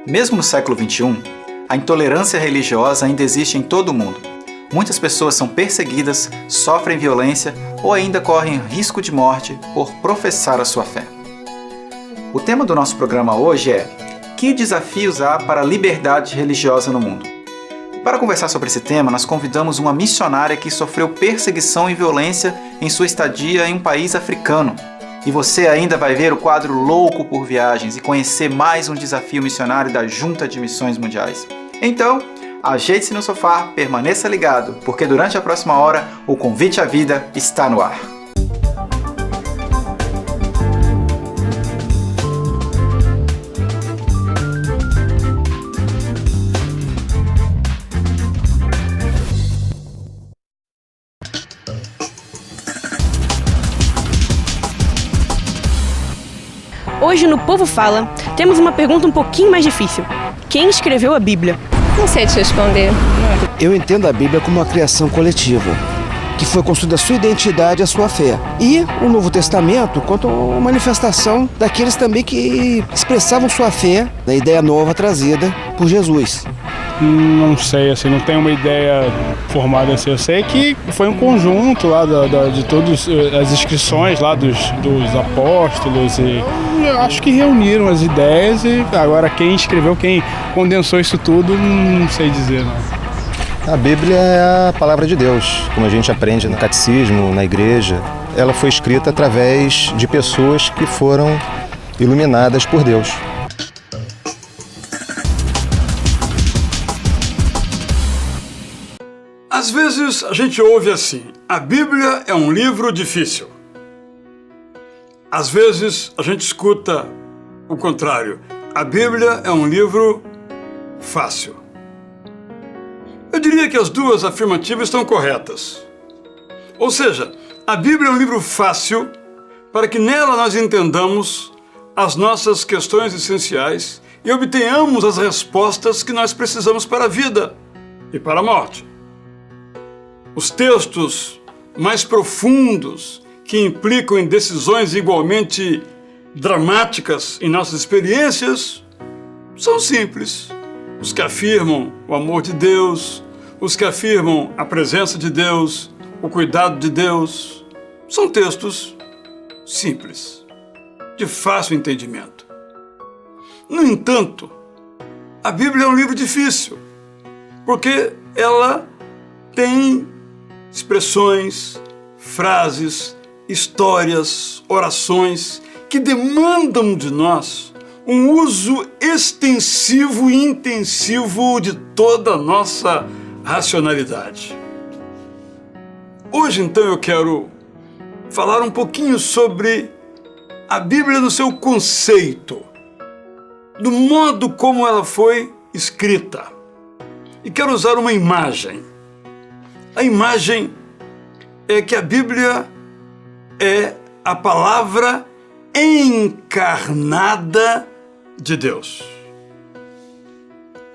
Mesmo no século XXI, a intolerância religiosa ainda existe em todo o mundo. Muitas pessoas são perseguidas, sofrem violência ou ainda correm risco de morte por professar a sua fé. O tema do nosso programa hoje é: que desafios há para a liberdade religiosa no mundo? E para conversar sobre esse tema, nós convidamos uma missionária que sofreu perseguição e violência em sua estadia em um país africano. E você ainda vai ver o quadro Louco por Viagens e conhecer mais um desafio missionário da Junta de Missões Mundiais. Então, ajeite-se no sofá, permaneça ligado, porque durante a próxima hora o Convite à Vida está no ar. Hoje no Povo Fala, temos uma pergunta um pouquinho mais difícil. Quem escreveu a Bíblia? Não sei te responder. Eu entendo a Bíblia como uma criação coletiva, que foi construída a sua identidade e a sua fé. E o Novo Testamento quanto a manifestação daqueles também que expressavam sua fé na ideia nova trazida por Jesus. Não sei, assim, não tenho uma ideia formada assim. Eu sei que foi um conjunto lá de todas as inscrições lá dos apóstolos e eu acho que reuniram as ideias e agora quem escreveu, quem condensou isso tudo, não sei dizer, não. A Bíblia é a palavra de Deus, como a gente aprende no catecismo, na igreja. Ela foi escrita através de pessoas que foram iluminadas por Deus. Às vezes a gente ouve assim: a Bíblia é um livro difícil. Às vezes a gente escuta o contrário: a Bíblia é um livro fácil. Eu diria que as duas afirmativas estão corretas. Ou seja, a Bíblia é um livro fácil para que nela nós entendamos as nossas questões essenciais e obtenhamos as respostas que nós precisamos para a vida e para a morte. Os textos mais profundos, que implicam em decisões igualmente dramáticas em nossas experiências, são simples. Os que afirmam o amor de Deus, os que afirmam a presença de Deus, o cuidado de Deus, são textos simples, de fácil entendimento. No entanto, a Bíblia é um livro difícil, porque ela tem expressões, frases, histórias, orações que demandam de nós um uso extensivo e intensivo de toda a nossa racionalidade. Hoje, então, eu quero falar um pouquinho sobre a Bíblia no seu conceito, do modo como ela foi escrita. E quero usar uma imagem. A imagem é que a Bíblia é a palavra encarnada de Deus.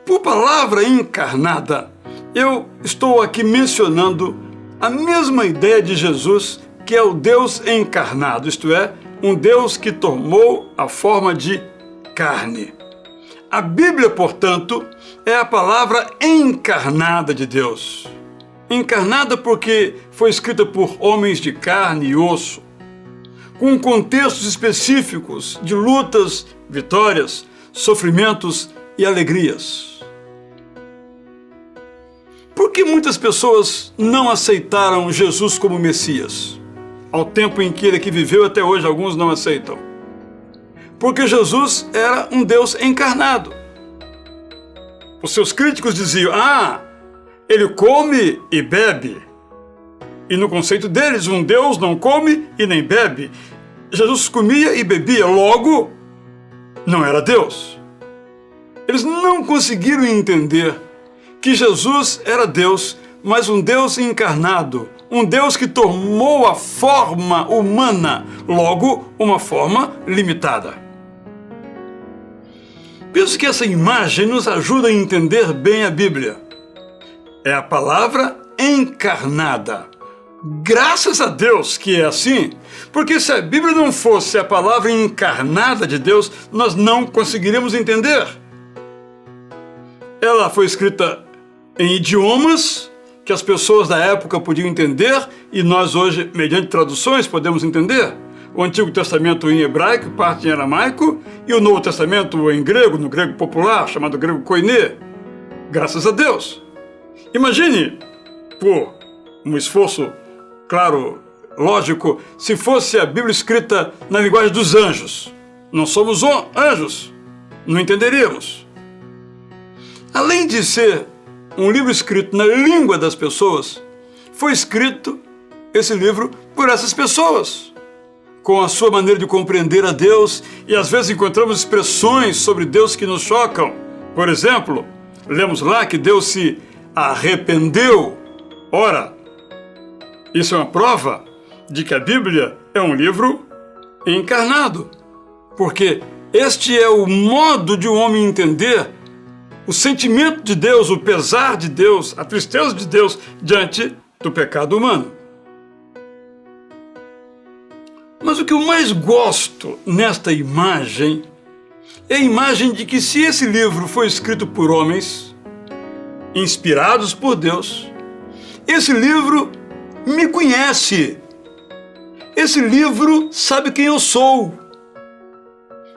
Por palavra encarnada, eu estou aqui mencionando a mesma ideia de Jesus, que é o Deus encarnado, isto é, um Deus que tomou a forma de carne. A Bíblia, portanto, é a palavra encarnada de Deus. Encarnada porque foi escrita por homens de carne e osso, com contextos específicos de lutas, vitórias, sofrimentos e alegrias. Por que muitas pessoas não aceitaram Jesus como Messias? Ao tempo em que ele aqui viveu, até hoje alguns não aceitam. Porque Jesus era um Deus encarnado. Os seus críticos diziam: ele come e bebe. E no conceito deles, um Deus não come e nem bebe. Jesus comia e bebia, logo, não era Deus. Eles não conseguiram entender que Jesus era Deus, mas um Deus encarnado, um Deus que tomou a forma humana, logo, uma forma limitada. Penso que essa imagem nos ajuda a entender bem a Bíblia. É a palavra encarnada. Graças a Deus que é assim, porque se a Bíblia não fosse a palavra encarnada de Deus, nós não conseguiríamos entender. ela foi escrita em idiomas que as pessoas da época podiam entender e nós hoje, mediante traduções, podemos entender. O Antigo Testamento em hebraico, parte em aramaico, e o Novo Testamento em grego, no grego popular, chamado grego koiné. Graças a Deus. Imagine, por um esforço, claro, lógico, se fosse a Bíblia escrita na linguagem dos anjos. Não somos anjos, não entenderíamos. Além de ser um livro escrito na língua das pessoas, foi escrito esse livro por essas pessoas, com a sua maneira de compreender a Deus, e às vezes encontramos expressões sobre Deus que nos chocam. Por exemplo, lemos lá que Deus se arrependeu. Ora, isso é uma prova de que a Bíblia é um livro encarnado, porque este é o modo de um homem entender o sentimento de Deus, o pesar de Deus, a tristeza de Deus diante do pecado humano. Mas o que eu mais gosto nesta imagem é a imagem de que se esse livro foi escrito por homens, inspirados por Deus, esse livro me conhece. Esse livro sabe quem eu sou.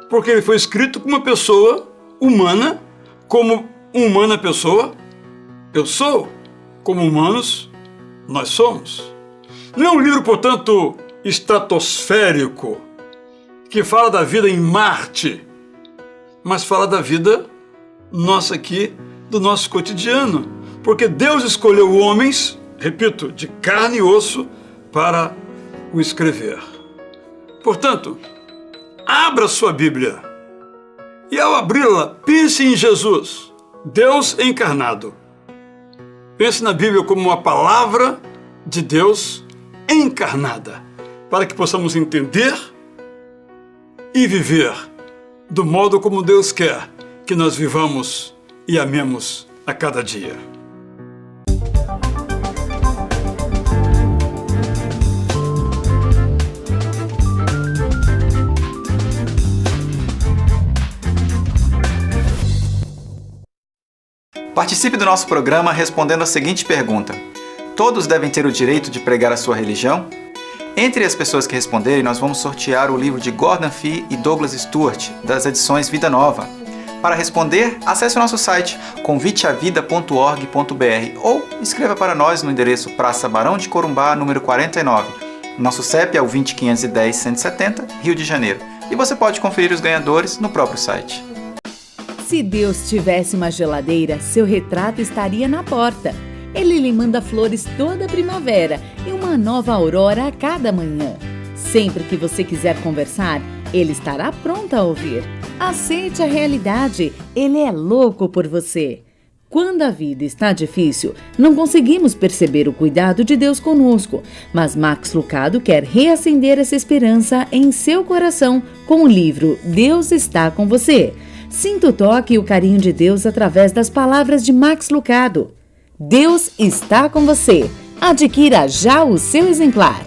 Porque ele foi escrito por uma pessoa humana, como humana pessoa, eu sou, como humanos, nós somos. Não é um livro, portanto, estratosférico, que fala da vida em Marte, mas fala da vida nossa aqui, do nosso cotidiano. Porque Deus escolheu homens, repito, de carne e osso, para o escrever. Portanto, abra sua Bíblia e, ao abri-la, pense em Jesus, Deus encarnado. Pense na Bíblia como uma palavra de Deus encarnada, para que possamos entender e viver do modo como Deus quer que nós vivamos e amemos a cada dia. Participe do nosso programa respondendo a seguinte pergunta: todos devem ter o direito de pregar a sua religião? Entre as pessoas que responderem, nós vamos sortear o livro de Gordon Fee e Douglas Stuart, das edições Vida Nova. Para responder, acesse o nosso site conviteavida.org.br ou escreva para nós no endereço Praça Barão de Corumbá, número 49. Nosso CEP é o 20510-170, Rio de Janeiro. E você pode conferir os ganhadores no próprio site. Se Deus tivesse uma geladeira, seu retrato estaria na porta. Ele lhe manda flores toda primavera e uma nova aurora a cada manhã. Sempre que você quiser conversar, ele estará pronto a ouvir. Aceite a realidade, ele é louco por você. Quando a vida está difícil, não conseguimos perceber o cuidado de Deus conosco, mas Max Lucado quer reacender essa esperança em seu coração com o livro Deus está com você. Sinta o toque e o carinho de Deus através das palavras de Max Lucado. Deus está com você. Adquira já o seu exemplar.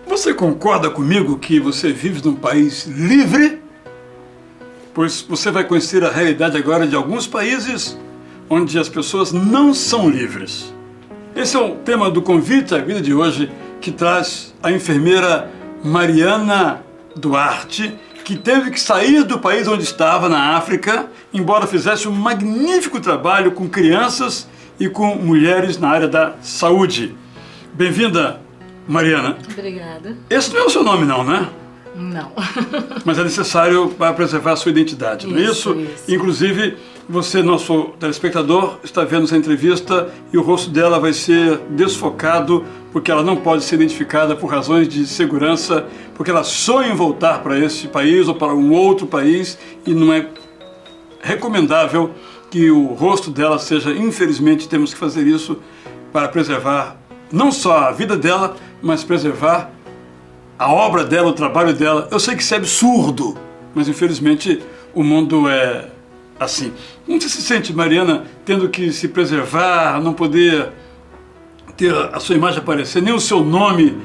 Você concorda comigo que você vive num país livre? Pois você vai conhecer a realidade agora de alguns países onde as pessoas não são livres. Esse é o tema do Convite à Vida de hoje, que traz a enfermeira Mariana Duarte, que teve que sair do país onde estava, na África, embora fizesse um magnífico trabalho com crianças e com mulheres na área da saúde. Bem-vinda, Mariana. Obrigada. Esse não é o seu nome, não, né? Não. Mas é necessário para preservar a sua identidade, não é isso? Isso. Inclusive, você, nosso telespectador, está vendo essa entrevista e o rosto dela vai ser desfocado porque ela não pode ser identificada por razões de segurança, porque ela sonha em voltar para esse país ou para um outro país e não é recomendável que o rosto dela seja, infelizmente, temos que fazer isso para preservar não só a vida dela, mas preservar a obra dela, o trabalho dela. Eu sei que isso é absurdo, mas infelizmente o mundo é assim. Como você se sente, Mariana, tendo que se preservar, não poder ter a sua imagem aparecer, nem o seu nome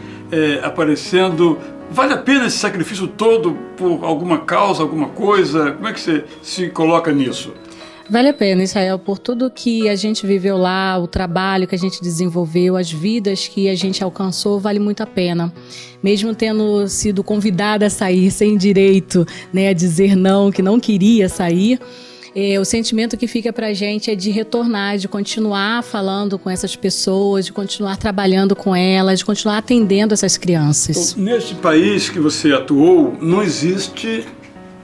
aparecendo? Vale a pena esse sacrifício todo por alguma causa, alguma coisa? Como é que você se coloca nisso? Vale a pena, Israel, por tudo que a gente viveu lá, o trabalho que a gente desenvolveu, as vidas que a gente alcançou, vale muito a pena. Mesmo tendo sido convidada a sair sem direito, né, a dizer não, que não queria sair, o sentimento que fica pra gente é de retornar, de continuar falando com essas pessoas, de continuar trabalhando com elas, de continuar atendendo essas crianças. Então, neste país que você atuou, não existe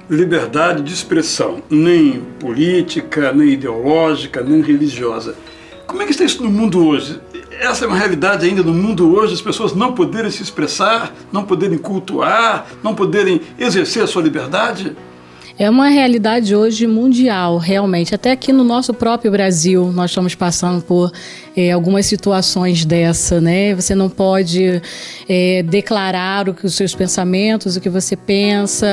liberdade de expressão, nem política, nem ideológica, nem religiosa. Como é que está isso no mundo hoje? Essa é uma realidade ainda no mundo hoje, as pessoas não poderem se expressar, não poderem cultuar, não poderem exercer a sua liberdade? É uma realidade hoje mundial, realmente. Até aqui no nosso próprio Brasil, nós estamos passando por algumas situações dessa, né? Você não pode declarar os seus pensamentos, o que você pensa.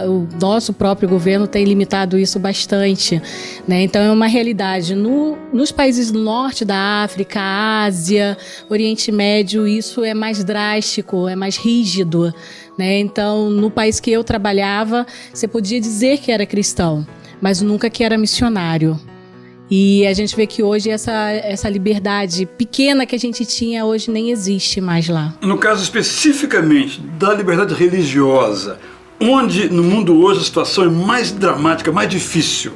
O nosso próprio governo tem limitado isso bastante, né? Então é uma realidade. Nos países do norte da África, Ásia, Oriente Médio, isso é mais drástico, é mais rígido, né? Então, no país que eu trabalhava, você podia dizer que era cristão, mas nunca que era missionário. E a gente vê que hoje essa liberdade pequena que a gente tinha, hoje nem existe mais lá. No caso especificamente da liberdade religiosa, onde no mundo hoje a situação é mais dramática, mais difícil?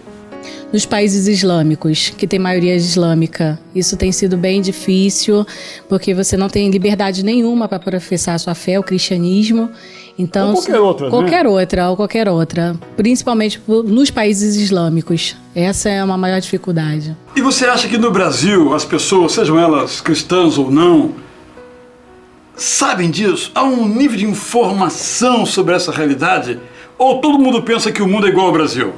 Nos países islâmicos, que tem maioria islâmica. Isso tem sido bem difícil, porque você não tem liberdade nenhuma para professar a sua fé, o cristianismo. Então, ou qualquer outra. Principalmente nos países islâmicos. Essa é uma maior dificuldade. E você acha que no Brasil as pessoas, sejam elas cristãs ou não, sabem disso? Há um nível de informação sobre essa realidade? Ou todo mundo pensa que o mundo é igual ao Brasil?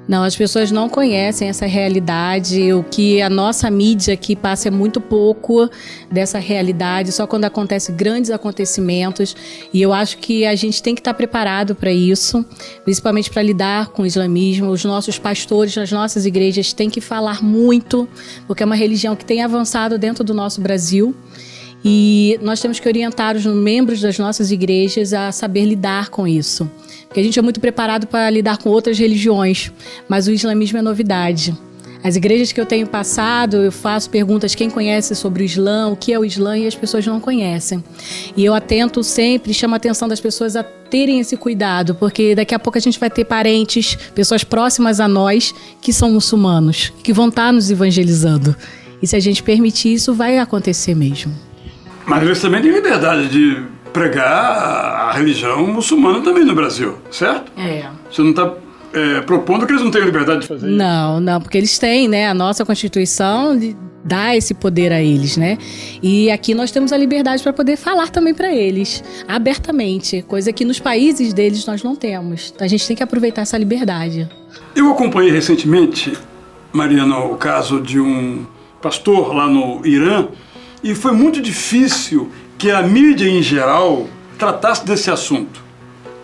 Não, as pessoas não conhecem essa realidade. O que a nossa mídia aqui passa é muito pouco dessa realidade, só quando acontecem grandes acontecimentos. E eu acho que a gente tem que estar preparado para isso, principalmente para lidar com o islamismo. Os nossos pastores nas nossas igrejas têm que falar muito, porque é uma religião que tem avançado dentro do nosso Brasil. E nós temos que orientar os membros das nossas igrejas a saber lidar com isso. Porque a gente é muito preparado para lidar com outras religiões, mas o islamismo é novidade. As igrejas que eu tenho passado, eu faço perguntas, quem conhece sobre o Islã, o que é o Islã, e as pessoas não conhecem. E eu atento sempre, chamo a atenção das pessoas a terem esse cuidado, porque daqui a pouco a gente vai ter parentes, pessoas próximas a nós, que são muçulmanos, que vão estar nos evangelizando. E se a gente permitir isso, vai acontecer mesmo. Mas eles também têm liberdade de pregar a religião muçulmana também no Brasil, certo? Você não está propondo que eles não têm liberdade de fazer isso? Não, porque eles têm, né? A nossa Constituição dá esse poder a eles, né? E aqui nós temos a liberdade para poder falar também para eles, abertamente, coisa que nos países deles nós não temos. A gente tem que aproveitar essa liberdade. Eu acompanhei recentemente, Mariana, o caso de um pastor lá no Irã, e foi muito difícil que a mídia em geral tratasse desse assunto.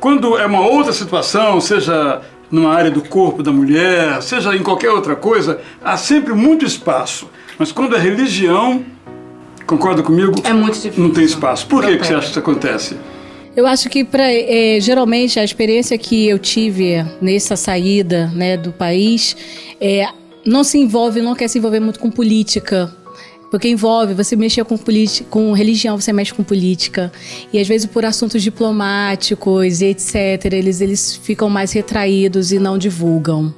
Quando é uma outra situação, seja numa área do corpo da mulher, seja em qualquer outra coisa, há sempre muito espaço. Mas quando é religião, concorda comigo? É muito difícil. Não tem espaço. Por que você acha que isso acontece? Eu acho que geralmente a experiência que eu tive nessa saída, né, do país não quer se envolver muito com política. Porque envolve, você mexer com religião, você mexe com política. E às vezes por assuntos diplomáticos e etc., eles ficam mais retraídos e não divulgam.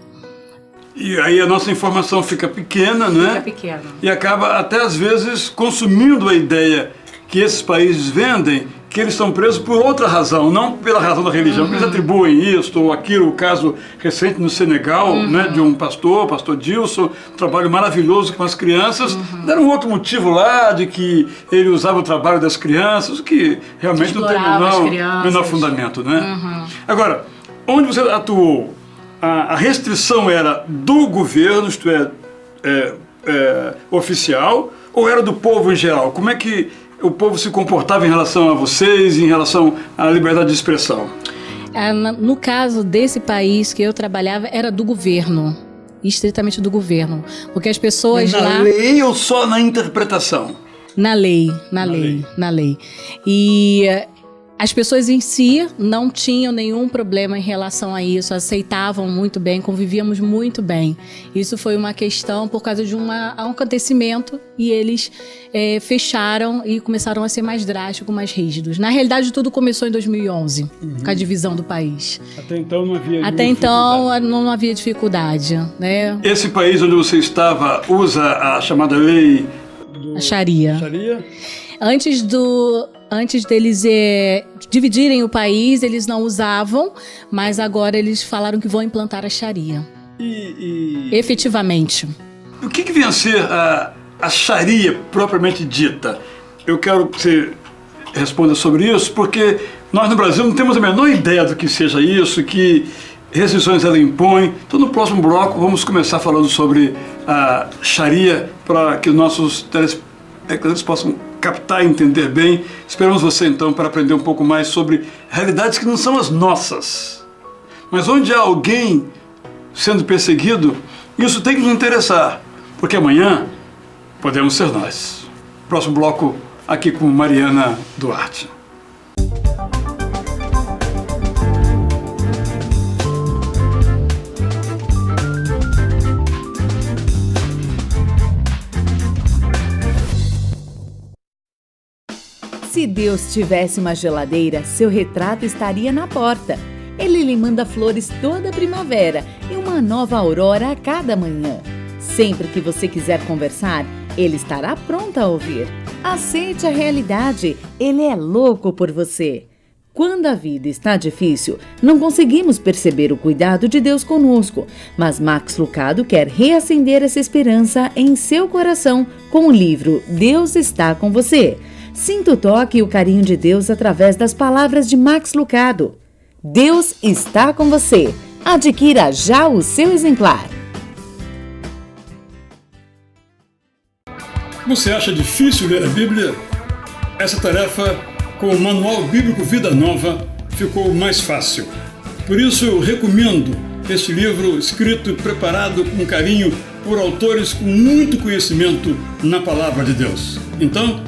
E aí a nossa informação fica pequena, né? Fica pequena. E acaba até às vezes consumindo a ideia que esses países vendem, que eles estão presos por outra razão, não pela razão da religião, porque eles atribuem isso ou aquilo. O caso recente no Senegal, né, de um pastor Dilson, um trabalho maravilhoso com as crianças, deram um outro motivo lá de que ele usava o trabalho das crianças, o que realmente não tem o menor fundamento, né? Agora, onde você atuou, a restrição era do governo, isto oficial, ou era do povo em geral? Como é que o povo se comportava em relação a vocês, em relação à liberdade de expressão? No caso desse país que eu trabalhava, era do governo. estritamente do governo, porque as pessoas Na lei ou só na interpretação? Na lei. E as pessoas em si não tinham nenhum problema em relação a isso, aceitavam muito bem, convivíamos muito bem. Isso foi uma questão por causa de um acontecimento e eles fecharam e começaram a ser mais drásticos, mais rígidos. Na realidade, tudo começou em 2011, com a divisão do país. Até então não havia não havia dificuldade, né? Esse país onde você estava usa a chamada lei... A Sharia. Sharia? Antes deles dividirem o país, eles não usavam, mas agora eles falaram que vão implantar a Sharia. Efetivamente. O que vem a ser a Sharia propriamente dita? Eu quero que você responda sobre isso, porque nós no Brasil não temos a menor ideia do que seja isso, que restrições ela impõe. Então no próximo bloco vamos começar falando sobre a Sharia, para que os nossos telespectadores possam captar e entender bem. Esperamos você então para aprender um pouco mais sobre realidades que não são as nossas. Mas onde há alguém sendo perseguido, isso tem que nos interessar, porque amanhã podemos ser nós. Próximo bloco aqui com Mariana Duarte. Se Deus tivesse uma geladeira, seu retrato estaria na porta. Ele lhe manda flores toda primavera e uma nova aurora a cada manhã. Sempre que você quiser conversar, ele estará pronto a ouvir. Aceite a realidade, ele é louco por você. Quando a vida está difícil, não conseguimos perceber o cuidado de Deus conosco, mas Max Lucado quer reacender essa esperança em seu coração com o livro Deus está com você. Sinta o toque e o carinho de Deus através das palavras de Max Lucado. Deus está com você. Adquira já o seu exemplar. Você acha difícil ler a Bíblia? Essa tarefa, com o Manual Bíblico Vida Nova, ficou mais fácil. Por isso eu recomendo este livro escrito e preparado com carinho por autores com muito conhecimento na Palavra de Deus. Então,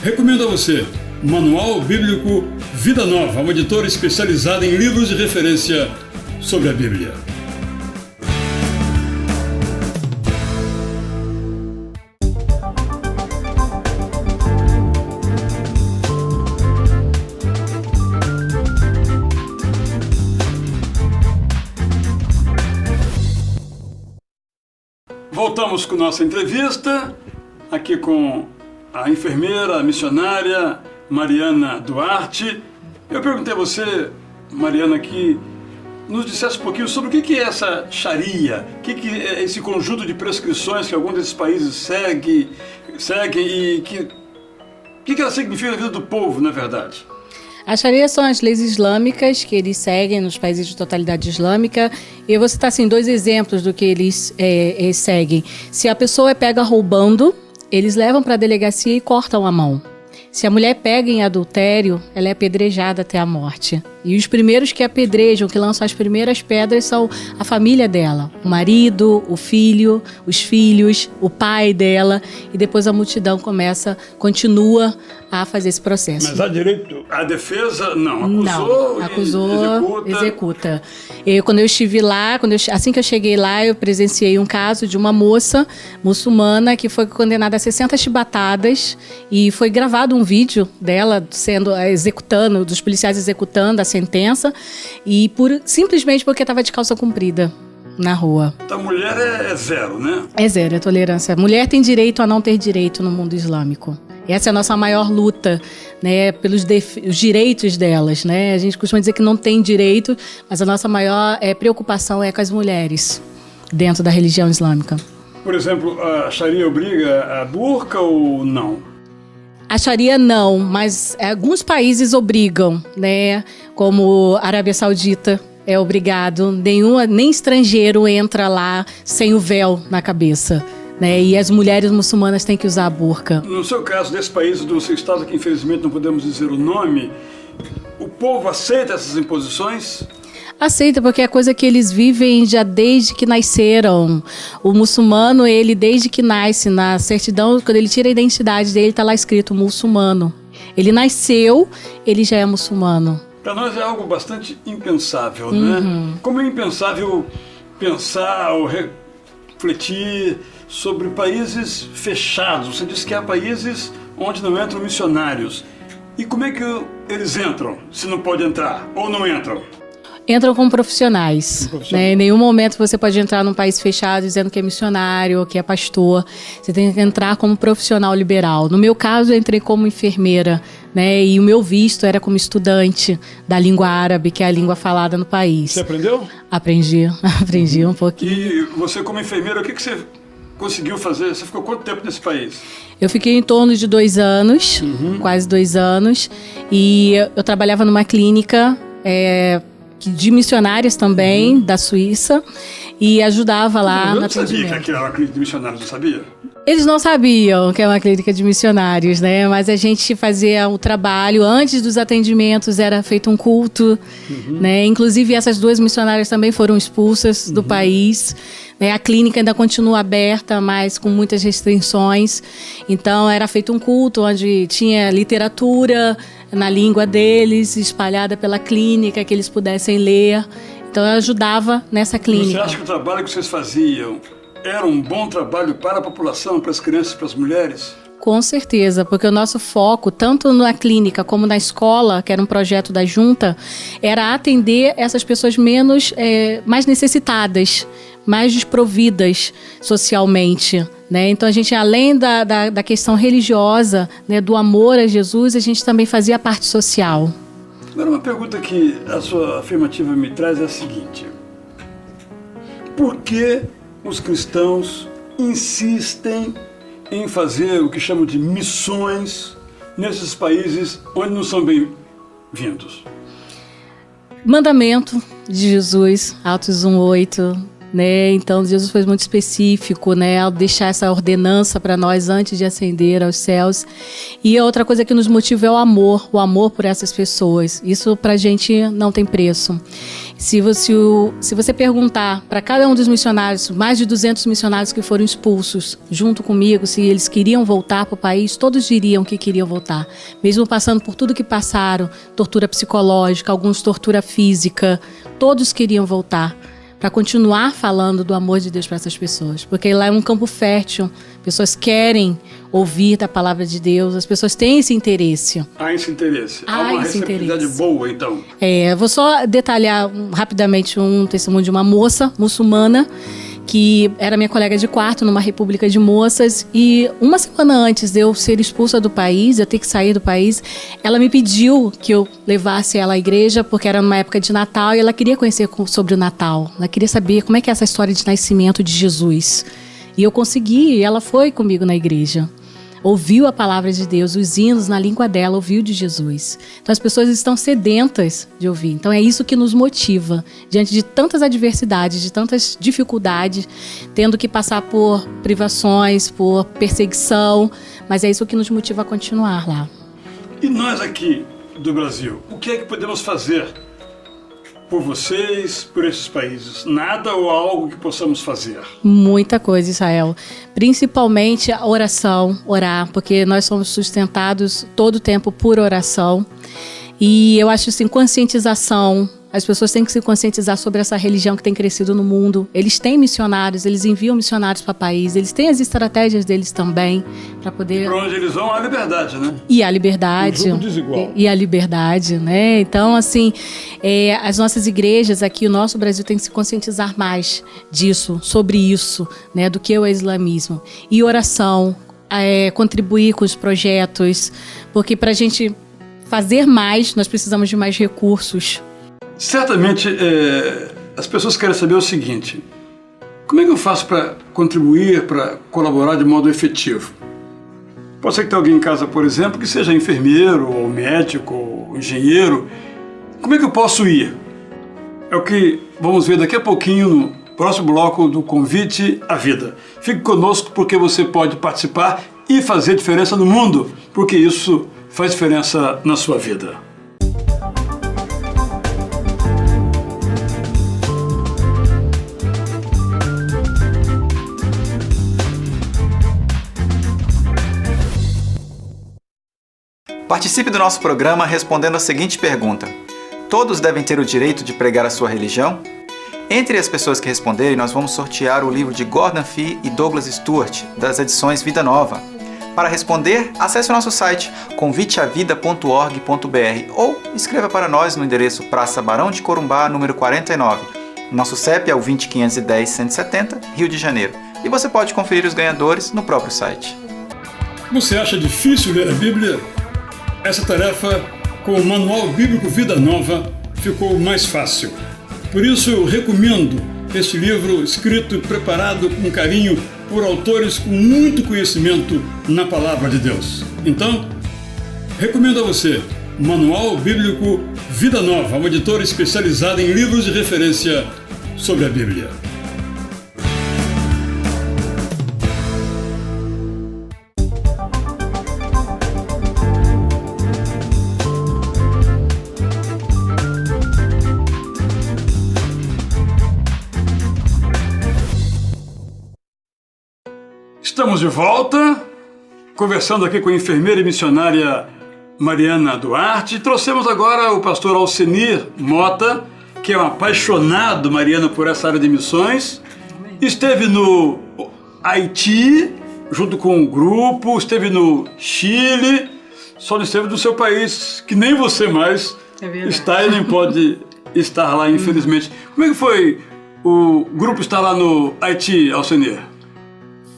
recomendo a você Manual Bíblico Vida Nova, uma editora especializada em livros de referência sobre a Bíblia. Voltamos com nossa entrevista, aqui com a enfermeira, a missionária Mariana Duarte. Eu perguntei a você, Mariana, que nos dissesse um pouquinho sobre o que é essa Sharia, o que é esse conjunto de prescrições que alguns desses países seguem e o que ela significa na vida do povo, na verdade. A Sharia são as leis islâmicas que eles seguem nos países de totalidade islâmica. E eu vou citar assim, 2 exemplos do que eles seguem. Se a pessoa é pega roubando, eles levam para a delegacia e cortam a mão. Se a mulher pega em adultério, ela é apedrejada até a morte. E os primeiros que apedrejam, que lançam as primeiras pedras, são a família dela. O marido, o filho, os filhos, o pai dela. E depois a multidão continua a fazer esse processo. Mas há direito à defesa? Não. Acusou, executa. Quando eu estive lá, assim que eu cheguei lá, eu presenciei um caso de uma moça muçulmana que foi condenada a 60 chibatadas e foi gravado um vídeo dela sendo executando, dos policiais executando a sentença, e simplesmente porque estava de calça comprida na rua. Então a mulher é zero, né? É zero, é tolerância. A mulher tem direito a não ter direito no mundo islâmico. E essa é a nossa maior luta, né, pelos os direitos delas, né? A gente costuma dizer que não tem direito, mas a nossa maior preocupação é com as mulheres dentro da religião islâmica. Por exemplo, a Sharia obriga a burca ou não? A Sharia não, mas alguns países obrigam, né? Como a Arábia Saudita é obrigado, nem estrangeiro entra lá sem o véu na cabeça. Né? E as mulheres muçulmanas têm que usar a burca. No seu caso, desse país do seu estado, que infelizmente não podemos dizer o nome, o povo aceita essas imposições? Aceita, porque é coisa que eles vivem já desde que nasceram. O muçulmano, ele desde que nasce, na certidão, quando ele tira a identidade dele, está lá escrito muçulmano. Ele nasceu, ele já é muçulmano. Para nós é algo bastante impensável, né? Como é impensável pensar ou refletir sobre países fechados. Você disse que há países onde não entram missionários. E como é que eles entram, se não pode entrar ou não entram? Entram como profissionais. Né? Em nenhum momento você pode entrar num país fechado dizendo que é missionário ou que é pastor. Você tem que entrar como profissional liberal. No meu caso, eu entrei como enfermeira, né? E o meu visto era como estudante da língua árabe, que é a língua falada no país. Você aprendeu? Aprendi um pouquinho. E você como enfermeira, o que você conseguiu fazer? Você ficou quanto tempo nesse país? Eu fiquei em torno de 2 anos, quase 2 anos. E eu trabalhava numa clínica de missionárias também, da Suíça, e ajudava lá no atendimento. Eu não sabia que era uma clínica de missionários, não sabia? Eles não sabiam que é uma clínica de missionários, né? Mas a gente fazia o trabalho, antes dos atendimentos era feito um culto, né? Inclusive essas 2 missionárias também foram expulsas do país. Né? A clínica ainda continua aberta, mas com muitas restrições. Então era feito um culto onde tinha literatura na língua deles, espalhada pela clínica, que eles pudessem ler. Então eu ajudava nessa clínica. Você acha que o trabalho que vocês faziam era um bom trabalho para a população, para as crianças, para as mulheres? Com certeza, porque o nosso foco, tanto na clínica como na escola, que era um projeto da Junta, era atender essas pessoas mais necessitadas, mais desprovidas socialmente. Né? Então a gente, além da questão religiosa, né, do amor a Jesus, a gente também fazia a parte social. Agora, uma pergunta que a sua afirmativa me traz é a seguinte: por que os cristãos insistem em fazer o que chamam de missões nesses países onde não são bem-vindos? Mandamento de Jesus, Atos 1:8, né? Então Jesus foi muito específico, né, ao deixar essa ordenança para nós antes de ascender aos céus. E a outra coisa que nos motiva é o amor por essas pessoas. Isso pra gente não tem preço. Se você perguntar para cada um dos missionários, mais de 200 missionários que foram expulsos junto comigo, se eles queriam voltar para o país, todos diriam que queriam voltar. Mesmo passando por tudo que passaram, tortura psicológica, alguns tortura física, todos queriam voltar para continuar falando do amor de Deus para essas pessoas. Porque lá é um campo fértil, pessoas querem ouvir da palavra de Deus, as pessoas têm esse interesse. Há esse interesse. Há uma receptividade boa, então. Vou só detalhar rapidamente um testemunho de uma moça muçulmana que era minha colega de quarto numa república de moças, e uma semana antes de eu ser expulsa do país, eu ter que sair do país, ela me pediu que eu levasse ela à igreja, porque era numa época de Natal e ela queria conhecer sobre o Natal, ela queria saber como é que é essa história de nascimento de Jesus. E eu consegui, e ela foi comigo na igreja. Ouviu a palavra de Deus, os hinos na língua dela, ouviu de Jesus. Então as pessoas estão sedentas de ouvir. Então é isso que nos motiva, diante de tantas adversidades, de tantas dificuldades, tendo que passar por privações, por perseguição, mas é isso que nos motiva a continuar lá. E nós aqui do Brasil, o que é que podemos fazer por vocês, por esses países? Nada ou algo que possamos fazer? Muita coisa, Israel. Principalmente a oração, orar, porque nós somos sustentados todo o tempo por oração. E eu acho assim, conscientização. As pessoas têm que se conscientizar sobre essa religião que tem crescido no mundo. Eles têm missionários, eles enviam missionários para o país, eles têm as estratégias deles também para poder... Para onde eles vão, há liberdade, né? E a liberdade. Um jogo desigual. E a liberdade, né? Então, assim, as nossas igrejas aqui, o nosso Brasil tem que se conscientizar mais disso, sobre isso, né? Do que o islamismo. E oração, contribuir com os projetos, porque para a gente fazer mais, nós precisamos de mais recursos. Certamente as pessoas querem saber o seguinte: como é que eu faço para contribuir, para colaborar de modo efetivo? Pode ser que tenha alguém em casa, por exemplo, que seja enfermeiro, ou médico, ou engenheiro. Como é que eu posso ir? É o que vamos ver daqui a pouquinho no próximo bloco do Convite à Vida. Fique conosco, porque você pode participar e fazer diferença no mundo, porque isso faz diferença na sua vida. Participe do nosso programa respondendo a seguinte pergunta: todos devem ter o direito de pregar a sua religião? Entre as pessoas que responderem, nós vamos sortear o livro de Gordon Fee e Douglas Stuart, das edições Vida Nova. Para responder, acesse o nosso site conviteavida.org.br ou escreva para nós no endereço Praça Barão de Corumbá, número 49. Nosso CEP é o 20510-170, Rio de Janeiro. E você pode conferir os ganhadores no próprio site. Você acha difícil ler a Bíblia? Essa tarefa, com o Manual Bíblico Vida Nova, ficou mais fácil. Por isso eu recomendo este livro escrito e preparado com carinho por autores com muito conhecimento na Palavra de Deus. Então, recomendo a você Manual Bíblico Vida Nova, uma editora especializada em livros de referência sobre a Bíblia. Estamos de volta, conversando aqui com a enfermeira e missionária Mariana Duarte. Trouxemos agora o pastor Alcenir Mota, que é um apaixonado, Mariana, por essa área de missões. Esteve no Haiti, junto com um grupo, esteve no Chile, só não esteve no seu país, que nem você mais está e nem pode estar lá, infelizmente. Como é que foi o grupo estar lá no Haiti, Alcenir?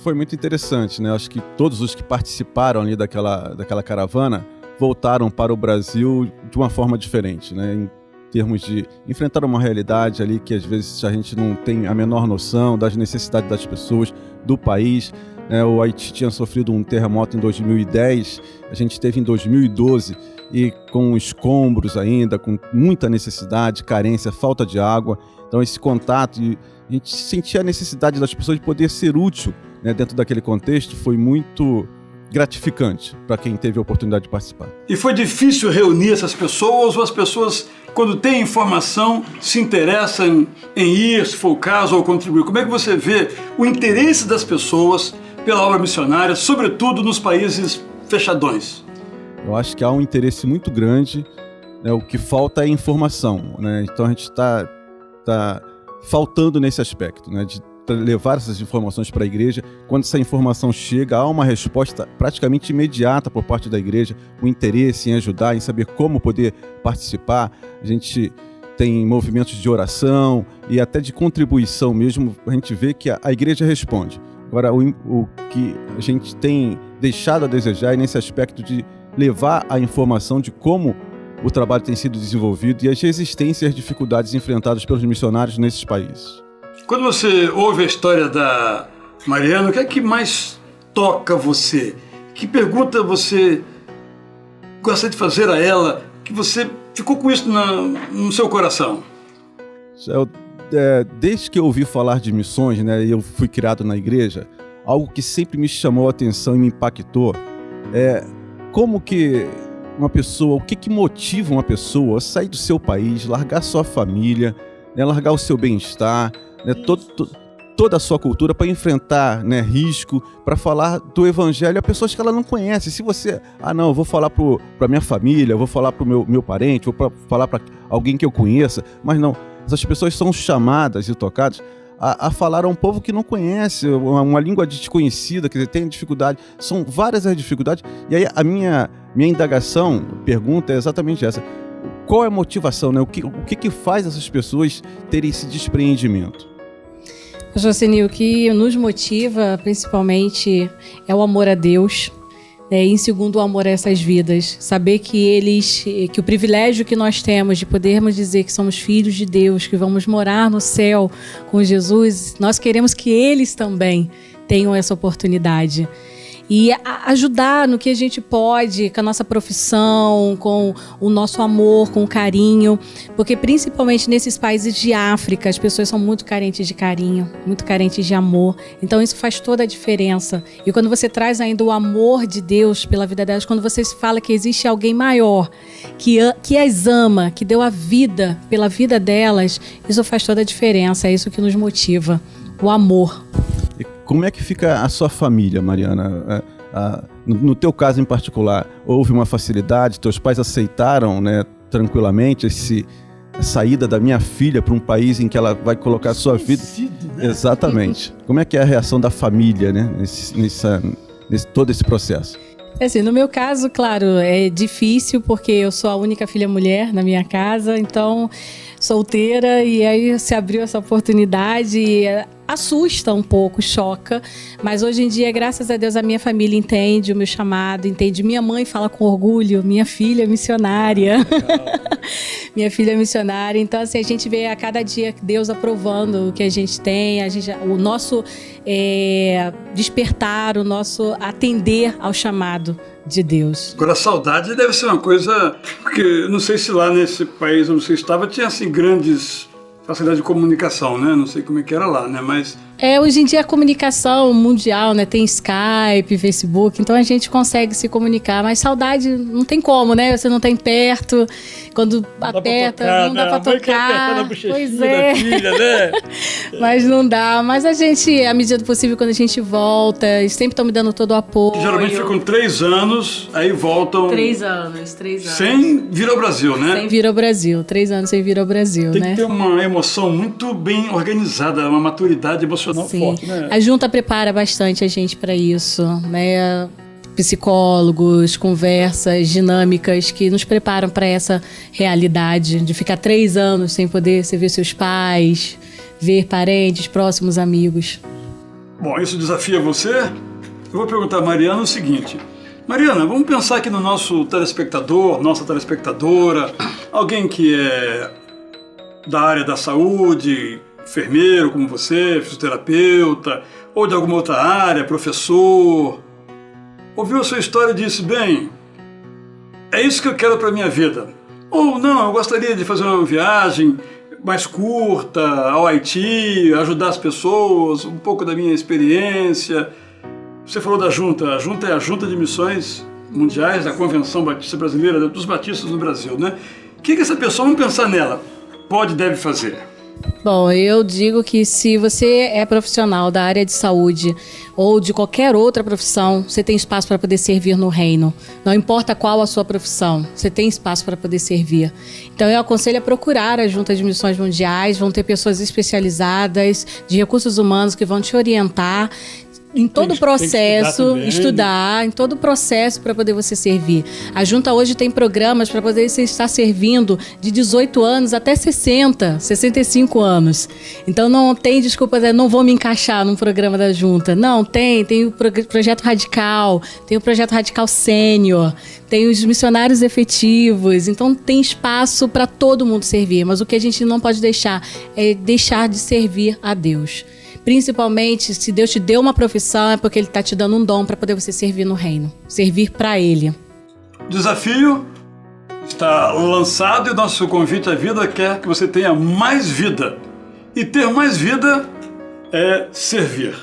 Foi muito interessante, né? Acho que todos os que participaram ali daquela caravana voltaram para o Brasil de uma forma diferente, né? Em termos de enfrentar uma realidade ali que às vezes a gente não tem a menor noção das necessidades das pessoas, do país, né? O Haiti tinha sofrido um terremoto em 2010, a gente teve em 2012 e com escombros ainda, com muita necessidade, carência, falta de água. Então esse contato, e a gente sentia a necessidade das pessoas de poder ser útil, né, dentro daquele contexto, foi muito gratificante para quem teve a oportunidade de participar. E foi difícil reunir essas pessoas, ou as pessoas, quando têm informação, se interessam em ir, se for o caso, ou contribuir? Como é que você vê o interesse das pessoas pela obra missionária, sobretudo nos países fechadões? Eu acho que há um interesse muito grande, né, o que falta é informação, né? Então a gente está faltando nesse aspecto, né, de levar essas informações para a igreja. Quando essa informação chega, há uma resposta praticamente imediata por parte da igreja, o interesse em ajudar, em saber como poder participar. A gente tem movimentos de oração e até de contribuição mesmo, a gente vê que a igreja responde. Agora, o que a gente tem deixado a desejar é nesse aspecto de levar a informação de como o trabalho tem sido desenvolvido e as resistências e as dificuldades enfrentadas pelos missionários nesses países. Quando você ouve a história da Mariana, o que é que mais toca você? Que pergunta você gosta de fazer a ela, que você ficou com isso no seu coração? Desde que eu ouvi falar de missões, né, e eu fui criado na igreja, algo que sempre me chamou a atenção e me impactou é como que uma pessoa, o que motiva uma pessoa a sair do seu país, largar sua família, né, largar o seu bem-estar, né, toda a sua cultura para enfrentar, né, risco, para falar do evangelho a pessoas que ela não conhece. Se você, não, eu vou falar para minha família, eu vou falar para o meu parente, vou falar para alguém que eu conheça, mas não, essas pessoas são chamadas e tocadas a falar a um povo que não conhece, uma língua desconhecida, quer dizer, tem dificuldade, são várias as dificuldades. E aí a minha indagação, pergunta é exatamente essa: qual é a motivação, né? O que faz essas pessoas terem esse despreendimento? Jocely, o que nos motiva principalmente é o amor a Deus, né? E em segundo, o amor a essas vidas. Saber que o privilégio que nós temos de podermos dizer que somos filhos de Deus, que vamos morar no céu com Jesus, nós queremos que eles também tenham essa oportunidade. E ajudar no que a gente pode, com a nossa profissão, com o nosso amor, com o carinho, porque principalmente nesses países de África, as pessoas são muito carentes de carinho, muito carentes de amor, então isso faz toda a diferença. E quando você traz ainda o amor de Deus pela vida delas, quando você fala que existe alguém maior, que as ama, que deu a vida pela vida delas, isso faz toda a diferença, é isso que nos motiva, o amor. como é que fica a sua família, Mariana? No teu caso em particular, houve uma facilidade? Teus pais aceitaram, né, tranquilamente a saída da minha filha para um país em que ela vai colocar a sua vida? Né? Exatamente. Como é que é a reação da família, né, nesse todo esse processo? Assim, no meu caso, claro, é difícil porque eu sou a única filha mulher na minha casa, então solteira, e aí se abriu essa oportunidade e assusta um pouco, choca, mas hoje em dia, graças a Deus, a minha família entende o meu chamado, entende. Minha mãe fala com orgulho, minha filha é missionária. Minha filha é missionária, então assim, a gente vê a cada dia Deus aprovando o que a gente tem, o nosso despertar, o nosso atender ao chamado de Deus. Agora, a saudade deve ser uma coisa, porque não sei se lá nesse país onde você estava tinha assim grandes facilidade de comunicação, né? Não sei como é que era lá, né? Mas hoje em dia a comunicação mundial, né? Tem Skype, Facebook, então a gente consegue se comunicar, mas saudade não tem como, né? Você não tem perto, quando aperta, não dá pra tocar. Pois é. Da filha, né? Mas não dá. Mas a gente, à medida do possível, quando a gente volta, eles sempre estão me dando todo o apoio. Geralmente ficam 3 anos, aí voltam. 3 anos. Sem vir ao Brasil, né? Sem vir ao Brasil. 3 anos sem vir ao Brasil, tem né? Tem que ter uma emoção muito bem organizada, uma maturidade emocional forte, né? A junta prepara bastante a gente para isso, né? Psicólogos, conversas, dinâmicas que nos preparam para essa realidade de ficar 3 anos sem poder ver seus pais, ver parentes, próximos amigos. Bom, isso desafia você? Eu vou perguntar a Mariana o seguinte. Mariana, vamos pensar aqui no nosso telespectador, nossa telespectadora, alguém que é da área da saúde, enfermeiro como você, fisioterapeuta, ou de alguma outra área, professor, ouviu a sua história e disse, bem, é isso que eu quero para a minha vida. Ou não, eu gostaria de fazer uma viagem mais curta ao Haiti, ajudar as pessoas, um pouco da minha experiência. Você falou da junta, a junta é a Junta de Missões Mundiais da Convenção Batista Brasileira, dos Batistas no Brasil, né? O que essa pessoa, vamos pensar nela, pode e deve fazer? Bom, eu digo que se você é profissional da área de saúde ou de qualquer outra profissão, você tem espaço para poder servir no reino. Não importa qual a sua profissão, você tem espaço para poder servir. Então eu aconselho a procurar a Junta de Missões Mundiais, vão ter pessoas especializadas de recursos humanos que vão te orientar em todo o processo, estudar em todo o processo para poder você servir. A Junta hoje tem programas para poder você estar servindo de 18 anos até 60, 65 anos. Então não tem desculpa, não vou me encaixar num programa da Junta. Não, tem o Projeto Radical, tem o Projeto Radical Sênior, tem os missionários efetivos. Então tem espaço para todo mundo servir, mas o que a gente não pode deixar é deixar de servir a Deus. Principalmente, se Deus te deu uma profissão, é porque Ele está te dando um dom para poder você servir no reino. Servir para Ele. O desafio está lançado e o nosso convite à vida quer que você tenha mais vida. E ter mais vida é servir.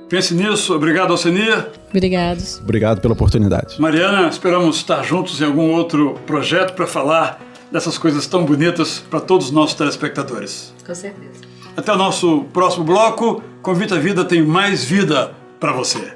Pense nisso. Obrigado, Alcenir. Obrigados. Obrigado pela oportunidade. Mariana, esperamos estar juntos em algum outro projeto para falar dessas coisas tão bonitas para todos os nossos telespectadores. Com certeza. Até o nosso próximo bloco. Convite à Vida tem mais vida para você.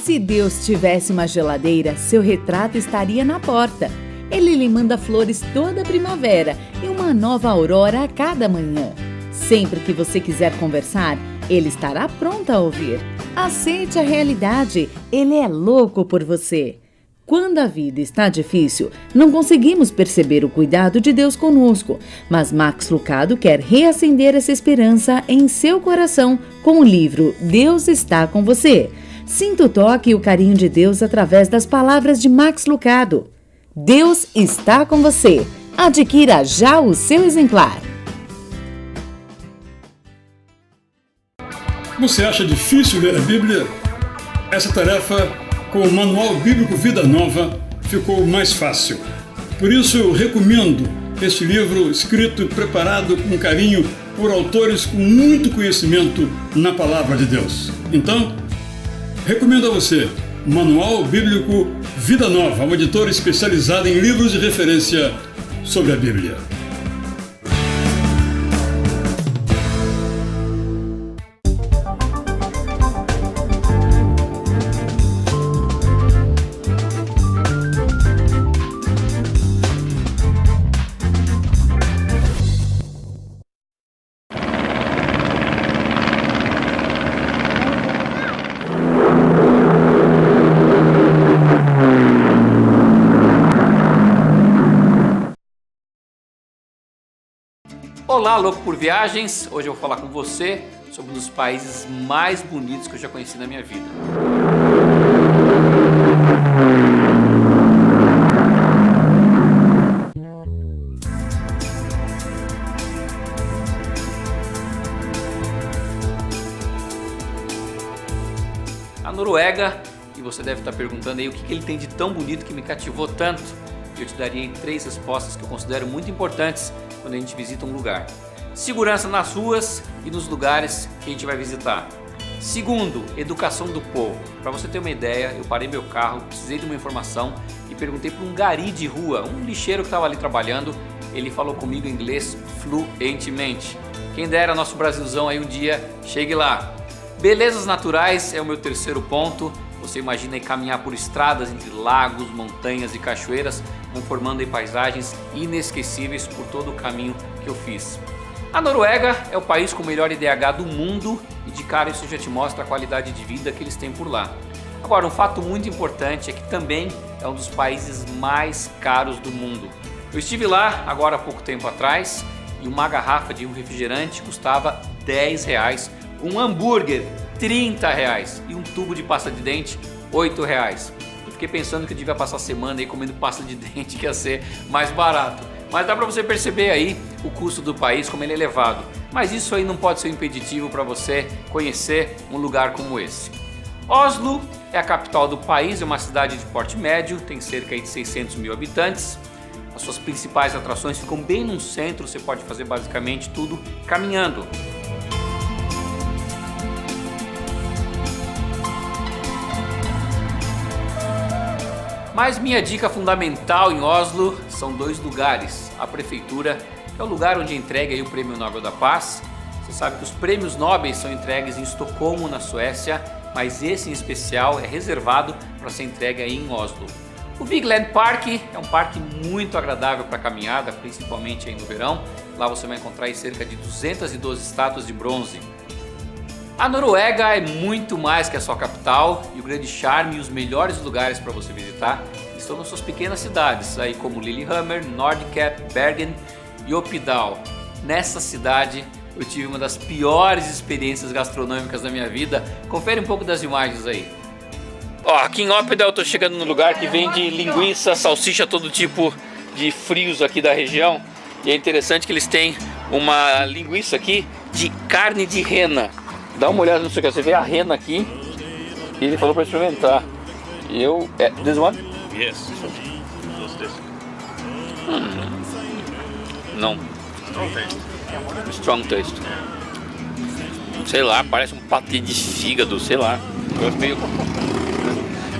Se Deus tivesse uma geladeira, seu retrato estaria na porta. Ele lhe manda flores toda primavera e uma nova aurora a cada manhã. Sempre que você quiser conversar, ele estará pronto a ouvir. Aceite a realidade, ele é louco por você. Quando a vida está difícil, não conseguimos perceber o cuidado de Deus conosco, mas Max Lucado quer reacender essa esperança em seu coração com o livro Deus está com você. Sinta o toque e o carinho de Deus através das palavras de Max Lucado. Deus está com você. Adquira já o seu exemplar. Você acha difícil ler a Bíblia? Essa tarefa, com o Manual Bíblico Vida Nova, ficou mais fácil. Por isso eu recomendo este livro escrito e preparado com carinho por autores com muito conhecimento na Palavra de Deus. Então, Recomendo a você o Manual Bíblico Vida Nova, uma editora especializada em livros de referência sobre a Bíblia. Olá, louco por viagens! Hoje eu vou falar com você sobre um dos países mais bonitos que eu já conheci na minha vida. A Noruega, e você deve estar perguntando aí o que ele tem de tão bonito que me cativou tanto. Eu te daria 3 respostas que eu considero muito importantes quando a gente visita um lugar. Segurança nas ruas e nos lugares que a gente vai visitar. Segundo, educação do povo. Para você ter uma ideia, eu parei meu carro, precisei de uma informação e perguntei para um gari de rua, um lixeiro que estava ali trabalhando. Ele falou comigo em inglês fluentemente. Quem dera nosso Brasilzão aí um dia chegue lá. Belezas naturais é o meu terceiro ponto. Você imagina aí caminhar por estradas entre lagos, montanhas e cachoeiras, vão formando aí paisagens inesquecíveis por todo o caminho que eu fiz. A Noruega é o país com o melhor IDH do mundo e de cara isso já te mostra a qualidade de vida que eles têm por lá. Agora, um fato muito importante é que também é um dos países mais caros do mundo. Eu estive lá agora há pouco tempo atrás e uma garrafa de um refrigerante custava R$10, um hambúrguer R$30 e um tubo de pasta de dente R$8. Eu fiquei pensando que eu devia passar a semana aí comendo pasta de dente, que ia ser mais barato. Mas dá para você perceber aí o custo do país, como ele é elevado. Mas isso aí não pode ser um impeditivo para você conhecer um lugar como esse. Oslo é a capital do país, é uma cidade de porte médio, tem cerca de 600 mil habitantes. As suas principais atrações ficam bem no centro, você pode fazer basicamente tudo caminhando. Mas minha dica fundamental em Oslo são 2 lugares. A prefeitura, que é o lugar onde é entregue aí o Prêmio Nobel da Paz. Você sabe que os prêmios nobres são entregues em Estocolmo, na Suécia, mas esse em especial é reservado para ser entregue aí em Oslo. O Vigeland Park é um parque muito agradável para caminhada, principalmente aí no verão. Lá você vai encontrar aí cerca de 212 estátuas de bronze. A Noruega é muito mais que a sua capital e o grande charme e os melhores lugares para você visitar estão nas suas pequenas cidades, aí como Lillehammer, Nordkapp, Bergen e Oppdal. Nessa cidade eu tive uma das piores experiências gastronômicas da minha vida. Confere um pouco das imagens aí. Ó, aqui em Oppdal eu tô chegando no lugar que vende linguiça, salsicha, todo tipo de frios aqui da região. E é interessante que eles têm uma linguiça aqui de carne de rena. Dá uma olhada nisso aqui, você vê a rena aqui e ele falou para experimentar. E eu... this one? Yes. Just this. Não. Strong taste. Strong taste. Sei lá, parece um patê de fígado, sei lá.